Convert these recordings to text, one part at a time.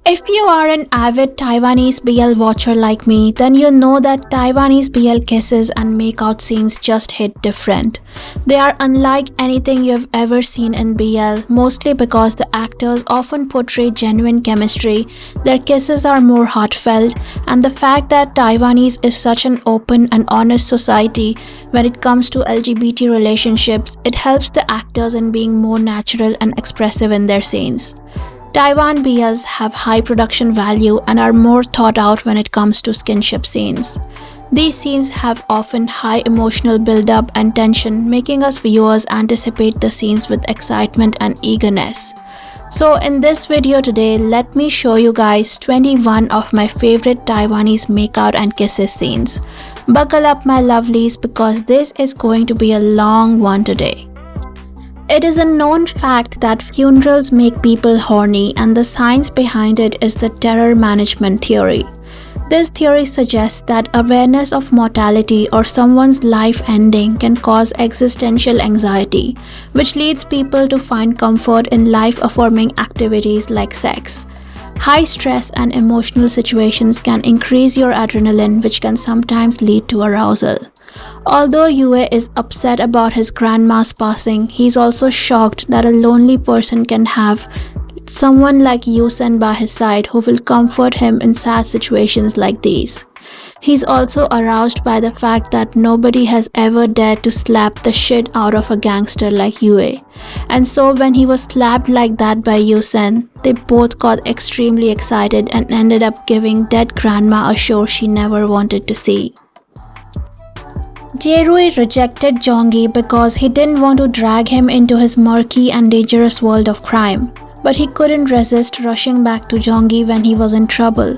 If you are an avid Taiwanese BL watcher like me, then you know that Taiwanese BL kisses and makeout scenes just hit different. They are unlike anything you've ever seen in BL, mostly because the actors often portray genuine chemistry, their kisses are more heartfelt, and the fact that Taiwanese is such an open and honest society when it comes to LGBT relationships, it helps the actors in being more natural and expressive in their scenes. Taiwan BLs have high production value and are more thought out when it comes to skinship scenes. These scenes have often high emotional build-up and tension, making us viewers anticipate the scenes with excitement and eagerness. So in this video today, let me show you guys 21 of my favorite Taiwanese makeout and kisses scenes. Buckle up my lovelies because this is going to be a long one today. It is a known fact that funerals make people horny, and the science behind it is the terror management theory. This theory suggests that awareness of mortality or someone's life ending can cause existential anxiety, which leads people to find comfort in life-affirming activities like sex. High stress and emotional situations can increase your adrenaline, which can sometimes lead to arousal. Although Yue is upset about his grandma's passing, he's also shocked that a lonely person can have someone like Yusen by his side who will comfort him in sad situations like these. He's also aroused by the fact that nobody has ever dared to slap the shit out of a gangster like Yue. And so when he was slapped like that by Yusen, they both got extremely excited and ended up giving dead grandma a show she never wanted to see. Jae-rui rejected Jonggi because he didn't want to drag him into his murky and dangerous world of crime, but he couldn't resist rushing back to Jonggi when he was in trouble.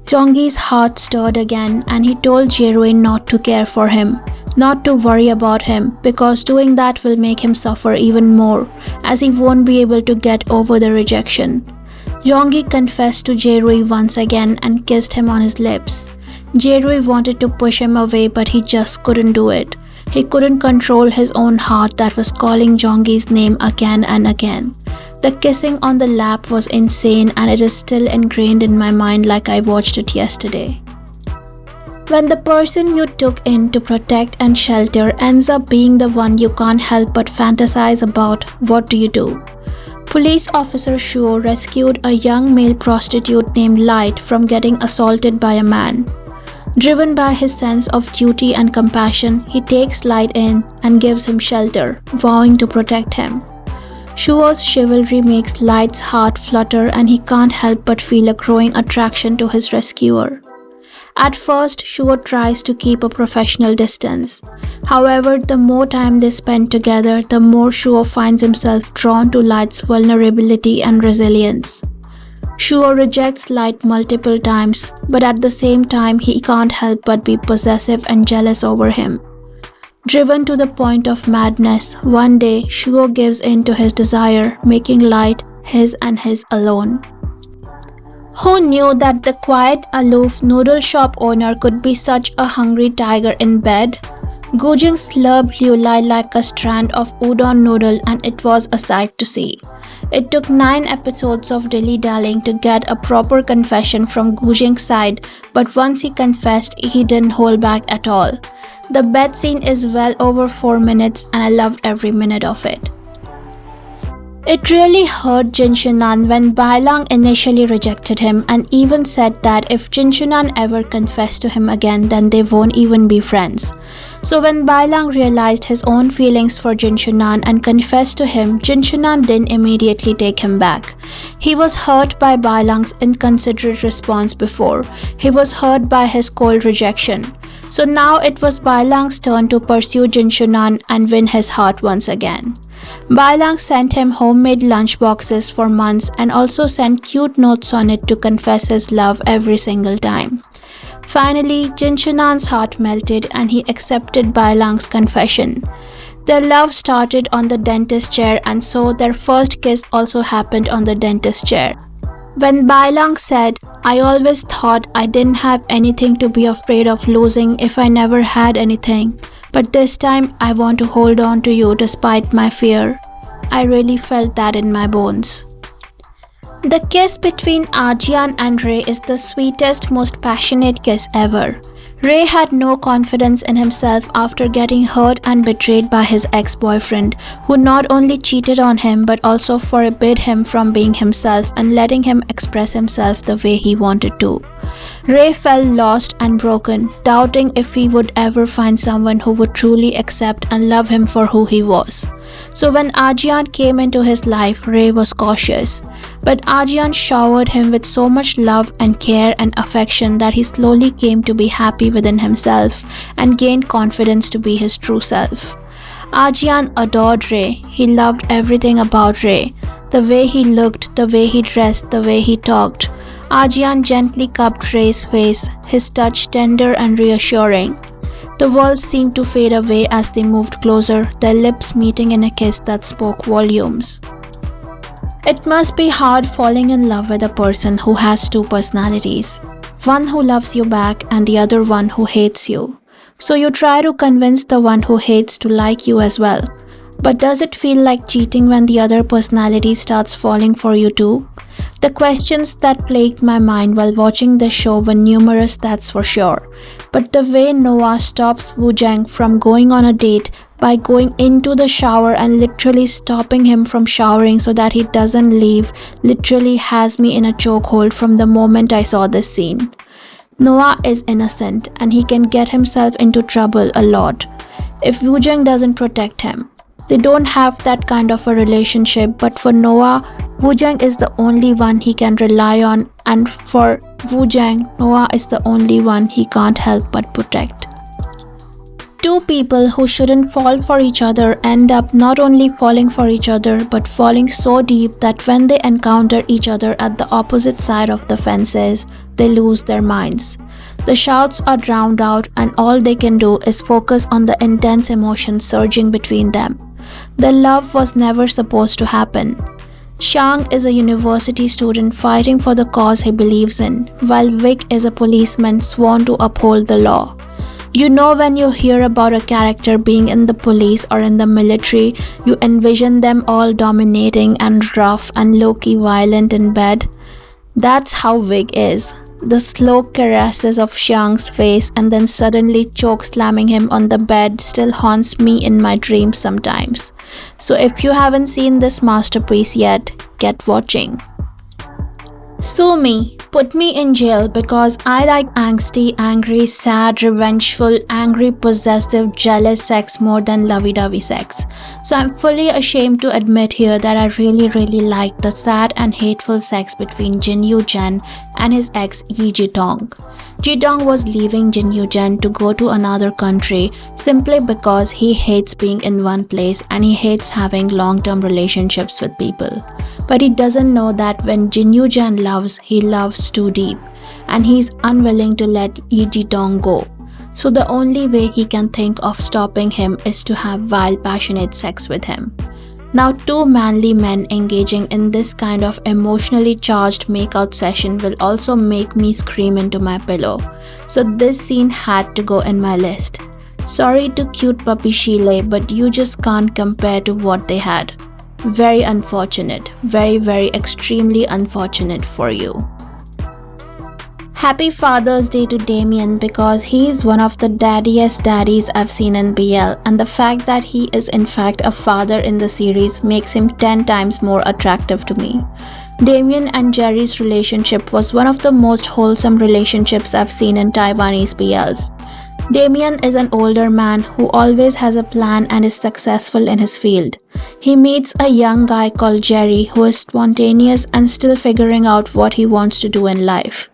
Jonggi's heart stirred again and he told Jae-rui not to care for him, not to worry about him, because doing that will make him suffer even more, as he won't be able to get over the rejection. Jonggi confessed to Jae-rui once again and kissed him on his lips. Jae-rui wanted to push him away, but he just couldn't do it. He couldn't control his own heart that was calling Jonggi's name again and again. The kissing on the lap was insane and it is still ingrained in my mind like I watched it yesterday. When the person you took in to protect and shelter ends up being the one you can't help but fantasize about, what do? Police officer Shuo rescued a young male prostitute named Light from getting assaulted by a man. Driven by his sense of duty and compassion, he takes Light in and gives him shelter, vowing to protect him. Shuo's chivalry makes Light's heart flutter and he can't help but feel a growing attraction to his rescuer. At first, Shuo tries to keep a professional distance. However, the more time they spend together, the more Shuo finds himself drawn to Light's vulnerability and resilience. Shuo rejects Light multiple times, but at the same time he can't help but be possessive and jealous over him. Driven to the point of madness, one day Shuo gives in to his desire, making Light his and his alone. Who knew that the quiet, aloof noodle shop owner could be such a hungry tiger in bed? Gujing slurped Liu Lai like a strand of udon noodle and it was a sight to see. It took 9 episodes of dilly-dallying to get a proper confession from Gujing's side, but once he confessed, he didn't hold back at all. The bed scene is well over 4 minutes and I loved every minute of it. It really hurt Jin Shunan when Bailang initially rejected him and even said that if Jin Shunan ever confessed to him again, then they won't even be friends. So when Bailang realized his own feelings for Jin Shunan and confessed to him, Jin Shunan didn't immediately take him back. He was hurt by Bailang's inconsiderate response before. He was hurt by his cold rejection. So now it was Bailang's turn to pursue Jin Shunan and win his heart once again. Bailang sent him homemade lunchboxes for months and also sent cute notes on it to confess his love every single time. Finally, Jin Shunan's heart melted and he accepted Bailang's confession. Their love started on the dentist chair and so their first kiss also happened on the dentist chair. When Bailang said, "I always thought I didn't have anything to be afraid of losing if I never had anything, but this time I want to hold on to you despite my fear," I really felt that in my bones. The kiss between Ajian and Ray is the sweetest, most passionate kiss ever. Ray had no confidence in himself after getting hurt and betrayed by his ex-boyfriend, who not only cheated on him but also forbid him from being himself and letting him express himself the way he wanted to. Ray felt lost and broken, doubting if he would ever find someone who would truly accept and love him for who he was. So when Ajian came into his life, Ray was cautious. But Ajian showered him with so much love and care and affection that he slowly came to be happy within himself and gained confidence to be his true self. Ajian adored Ray. He loved everything about Ray. The way he looked, the way he dressed, the way he talked. Ajian gently cupped Ray's face, his touch tender and reassuring. The world seemed to fade away as they moved closer, their lips meeting in a kiss that spoke volumes. It must be hard falling in love with a person who has two personalities, one who loves you back and the other one who hates you. So you try to convince the one who hates to like you as well. But does it feel like cheating when the other personality starts falling for you too? The questions that plagued my mind while watching this show were numerous, that's for sure. But the way Noah stops Woo Jang from going on a date by going into the shower and literally stopping him from showering so that he doesn't leave literally has me in a chokehold from the moment I saw this scene. Noah is innocent and he can get himself into trouble a lot if Woo Jang doesn't protect him. They don't have that kind of a relationship, but for Noah, Woo Jang is the only one he can rely on, and for Woo Jang, Noah is the only one he can't help but protect. Two people who shouldn't fall for each other end up not only falling for each other but falling so deep that when they encounter each other at the opposite side of the fences, they lose their minds. The shouts are drowned out and all they can do is focus on the intense emotion surging between them. The love was never supposed to happen. Shang is a university student fighting for the cause he believes in, while Vic is a policeman sworn to uphold the law. You know, when you hear about a character being in the police or in the military, you envision them all dominating and rough and low-key violent in bed. That's how Vic is. The slow caresses of Xiang's face and then suddenly choke slamming him on the bed still haunts me in my dreams sometimes. So if you haven't seen this masterpiece yet, get watching. Sue me, put me in jail because I like angsty, angry, sad, revengeful, angry, possessive, jealous sex more than lovey-dovey sex. So I'm fully ashamed to admit here that I really like the sad and hateful sex between Jin Yoo-jen and his ex Yi Ji-dong. Ji-dong was leaving Jin Yoo-jen to go to another country simply because he hates being in one place and he hates having long-term relationships with people. But he doesn't know that when Jin Yoo-jen loves, he loves too deep and he's unwilling to let Yi Ji-dong go. So the only way he can think of stopping him is to have wild, passionate sex with him. Now, two manly men engaging in this kind of emotionally charged makeout session will also make me scream into my pillow. So this scene had to go in my list. Sorry to cute puppy Sheila, but you just can't compare to what they had. Very unfortunate. Very extremely unfortunate for you. Happy Father's Day to Damien because he's one of the daddiest daddies I've seen in BL, and the fact that he is in fact a father in the series makes him 10 times more attractive to me. Damien and Jerry's relationship was one of the most wholesome relationships I've seen in Taiwanese BLs. Damien is an older man who always has a plan and is successful in his field. He meets a young guy called Jerry who is spontaneous and still figuring out what he wants to do in life.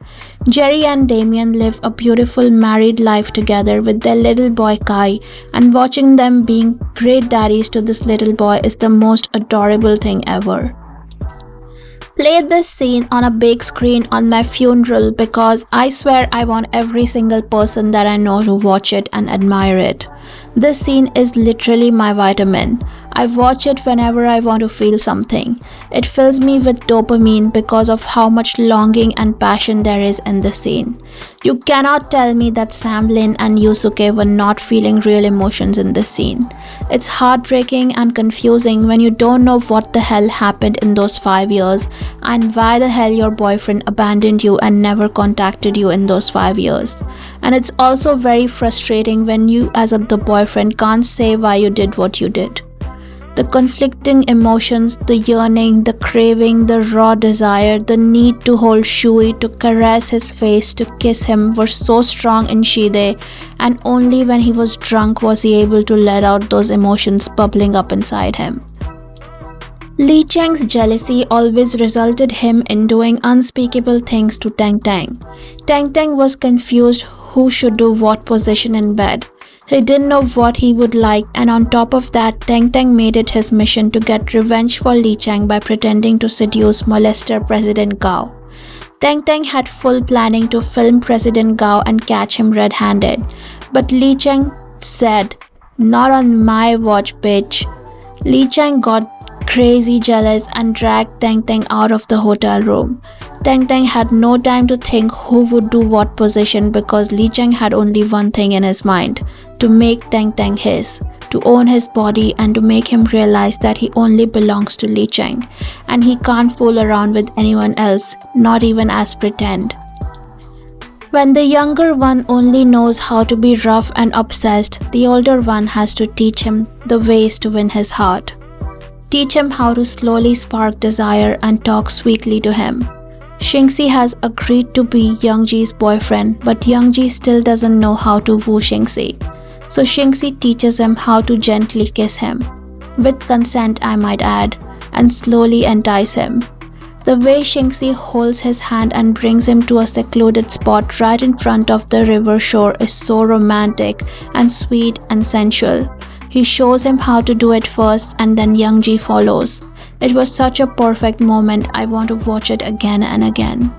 Jerry and Damien live a beautiful married life together with their little boy Kai, and watching them being great daddies to this little boy is the most adorable thing ever. Play this scene on a big screen on my funeral because I swear I want every single person that I know to watch it and admire it. This scene is literally my vitamin. I watch it whenever I want to feel something. It fills me with dopamine because of how much longing and passion there is in the scene. You cannot tell me that Sam Lin and Yusuke were not feeling real emotions in this scene. It's heartbreaking and confusing when you don't know what the hell happened in those 5 years and why the hell your boyfriend abandoned you and never contacted you in those 5 years. And it's also very frustrating when you as the boyfriend can't say why you did what you did. The conflicting emotions, the yearning, the craving, the raw desire, the need to hold Shui, to caress his face, to kiss him were so strong in Shide, and only when he was drunk was he able to let out those emotions bubbling up inside him. Li Cheng's jealousy always resulted him in doing unspeakable things to Tang Tang. Tang Tang was confused who should do what position in bed. He didn't know what he would like, and on top of that, Tang Tang made it his mission to get revenge for Li Cheng by pretending to seduce molester President Gao. Tang Tang had full planning to film President Gao and catch him red-handed, but Li Cheng said, "Not on my watch, bitch." Li Cheng got crazy jealous and dragged Tang Tang out of the hotel room. Tang Tang had no time to think who would do what position because Li Cheng had only one thing in his mind: to make Tang Tang his, to own his body and to make him realize that he only belongs to Li Cheng and he can't fool around with anyone else, not even as pretend. When the younger one only knows how to be rough and obsessed, the older one has to teach him the ways to win his heart. Teach him how to slowly spark desire and talk sweetly to him. Xingxi has agreed to be Youngji's boyfriend, but Youngji still doesn't know how to woo Xingxi. So Xingxi teaches him how to gently kiss him, with consent I might add, and slowly entice him. The way Xingxi holds his hand and brings him to a secluded spot right in front of the river shore is so romantic and sweet and sensual. He shows him how to do it first and then Youngji follows. It was such a perfect moment, I want to watch it again and again.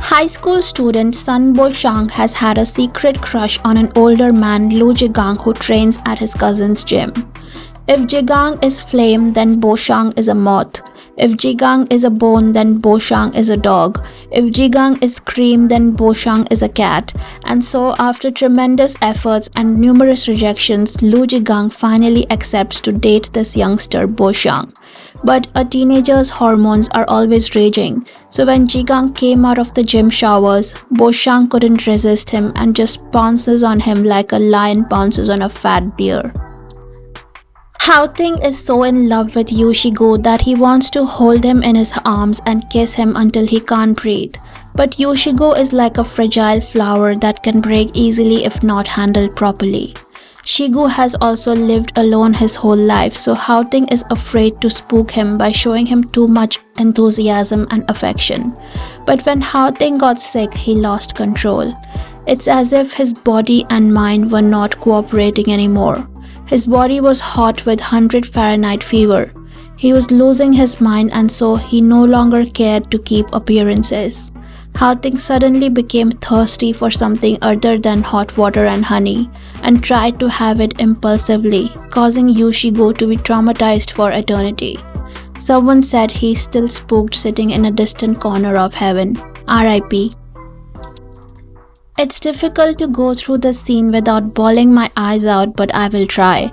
High school student Sun Bo-shang has had a secret crush on an older man, Lu Jigang, who trains at his cousin's gym. If Jigang is flame, then Bo-shang is a moth. If Jigang is a bone, then Bo-shang is a dog. If Jigang is cream, then Bo-shang is a cat. And so, after tremendous efforts and numerous rejections, Lu Jigang finally accepts to date this youngster, Bo-shang. But a teenager's hormones are always raging, so when Jigang came out of the gym showers, Bo-shang couldn't resist him and just pounces on him like a lion pounces on a fat deer. Hao Ting is so in love with Yushigo that he wants to hold him in his arms and kiss him until he can't breathe. But Yushigo is like a fragile flower that can break easily if not handled properly. Shigu has also lived alone his whole life, so Hao Ting is afraid to spook him by showing him too much enthusiasm and affection. But when Hao Ting got sick, he lost control. It's as if his body and mind were not cooperating anymore. His body was hot with 100 Fahrenheit fever. He was losing his mind and so he no longer cared to keep appearances. Hao Ting suddenly became thirsty for something other than hot water and honey and tried to have it impulsively, causing Yushigo to be traumatized for eternity. Someone said he's still spooked sitting in a distant corner of heaven. R.I.P. It's difficult to go through the scene without bawling my eyes out, but I will try.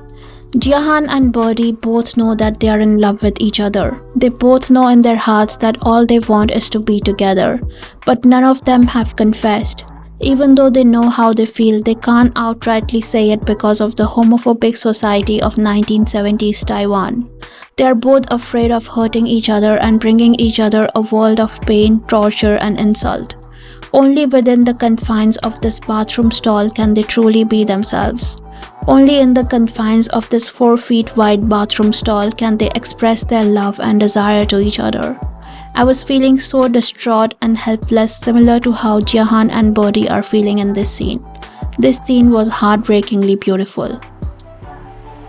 Jiahan and Birdie both know that they are in love with each other. They both know in their hearts that all they want is to be together. But none of them have confessed. Even though they know how they feel, they can't outrightly say it because of the homophobic society of 1970s Taiwan. They are both afraid of hurting each other and bringing each other a world of pain, torture, and insult. Only within the confines of this bathroom stall can they truly be themselves. Only in the confines of this 4 feet wide bathroom stall can they express their love and desire to each other. I was feeling so distraught and helpless, similar to how Jiahan and Birdie are feeling in this scene. This scene was heartbreakingly beautiful.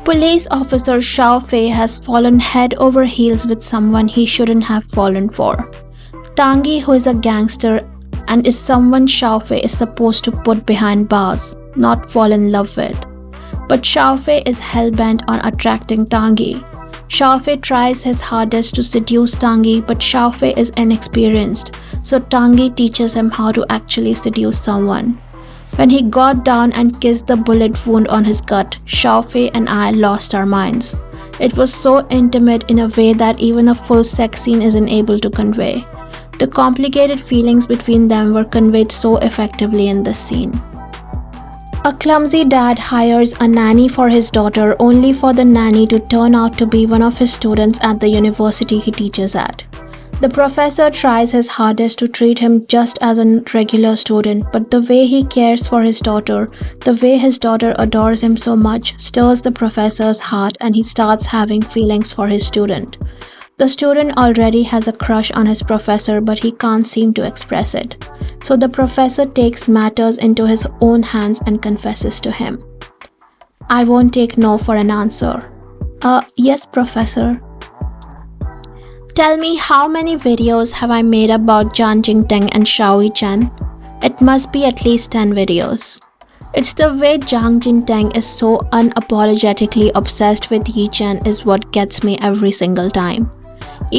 Police officer Xiao Fei has fallen head over heels with someone he shouldn't have fallen for. Tangi, who is a gangster and is someone Xiao Fei is supposed to put behind bars, not fall in love with. But Xiaofei is hell-bent on attracting Tangi. Xiaofei tries his hardest to seduce Tangi, but Xiaofei is inexperienced, so Tangi teaches him how to actually seduce someone. When he got down and kissed the bullet wound on his gut, Xiaofei and I lost our minds. It was so intimate in a way that even a full sex scene isn't able to convey. The complicated feelings between them were conveyed so effectively in this scene. A clumsy dad hires a nanny for his daughter only for the nanny to turn out to be one of his students at the university he teaches at. The professor tries his hardest to treat him just as a regular student, but the way he cares for his daughter, the way his daughter adores him so much, stirs the professor's heart and he starts having feelings for his student. The student already has a crush on his professor, but he can't seem to express it. So the professor takes matters into his own hands and confesses to him. "I won't take no for an answer." Yes, professor." "Tell me, how many videos have I made about Zhang Jingteng and Xiao Yichen?" "It must be at least 10 videos. It's the way Zhang Jingteng is so unapologetically obsessed with Yichen is what gets me every single time.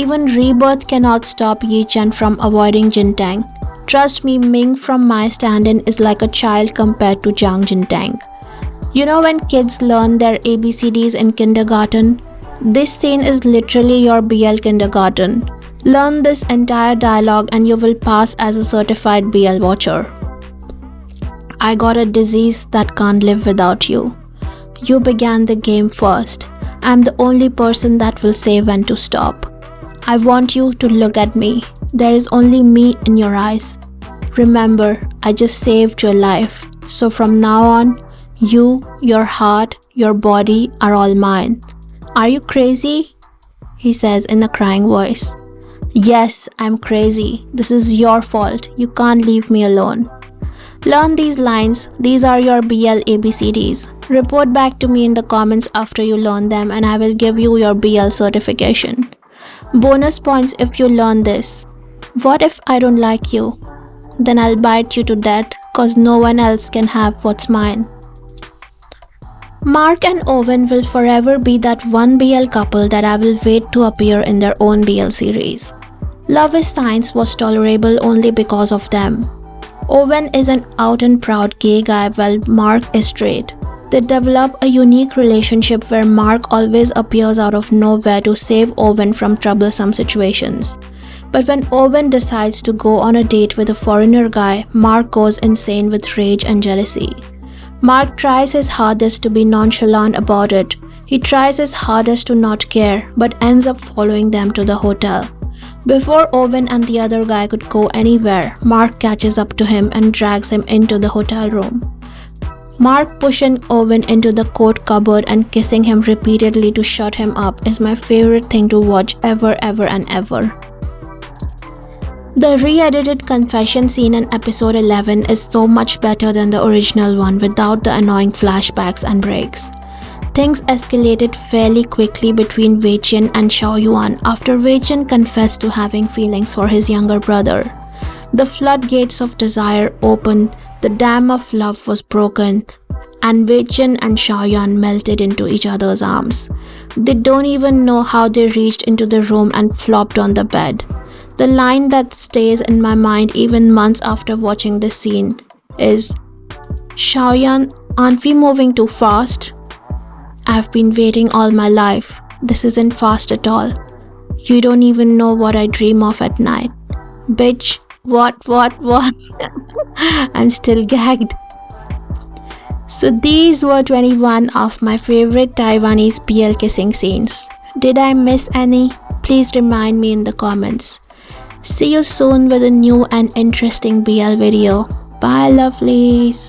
Even Rebirth cannot stop Yichen from avoiding Jingteng. Trust me, Ming from My Stand-In is like a child compared to Zhang Jingteng. You know when kids learn their ABCDs in kindergarten? This scene is literally your BL kindergarten. Learn this entire dialogue and you will pass as a certified BL watcher. "I got a disease that can't live without you. You began the game first. I'm the only person that will say when to stop. I want you to look at me. There is only me in your eyes. Remember, I just saved your life. So from now on, you, your heart, your body are all mine. Are you crazy?" he says in a crying voice. "Yes, I'm crazy. This is your fault. You can't leave me alone." Learn these lines. These are your BL ABCDs. Report back to me in the comments after you learn them and I will give you your BL certification. Bonus points if you learn this. What if I don't like you? Then I'll bite you to death cause no one else can have what's mine. Mark and Owen will forever be that one BL couple that I will wait to appear in their own BL series. Love is Science was tolerable only because of them. Owen is an out and proud gay guy while Mark is straight. They develop a unique relationship where Mark always appears out of nowhere to save Owen from troublesome situations. But when Owen decides to go on a date with a foreigner guy, Mark goes insane with rage and jealousy. Mark tries his hardest to be nonchalant about it. He tries his hardest to not care, but ends up following them to the hotel. Before Owen and the other guy could go anywhere, Mark catches up to him and drags him into the hotel room. Mark pushing Owen into the coat cupboard and kissing him repeatedly to shut him up is my favorite thing to watch ever and ever. The re-edited confession scene in episode 11 is so much better than the original one without the annoying flashbacks and breaks. Things escalated fairly quickly between Wei Jin and Xiao Yuan after Wei Jin confessed to having feelings for his younger brother. The floodgates of desire opened, the dam of love was broken, and Wei Jin and Xiao Yuan melted into each other's arms. They don't even know how they reached into the room and flopped on the bed. The line that stays in my mind even months after watching this scene is, "Xiao Yuan, aren't we moving too fast? I've been waiting all my life. This isn't fast at all. You don't even know what I dream of at night." Bitch, what? I'm still gagged. So these were 21 of my favorite Taiwanese BL kissing scenes. Did I miss any? Please remind me in the comments. See you soon with a new and interesting BL video. Bye lovelies.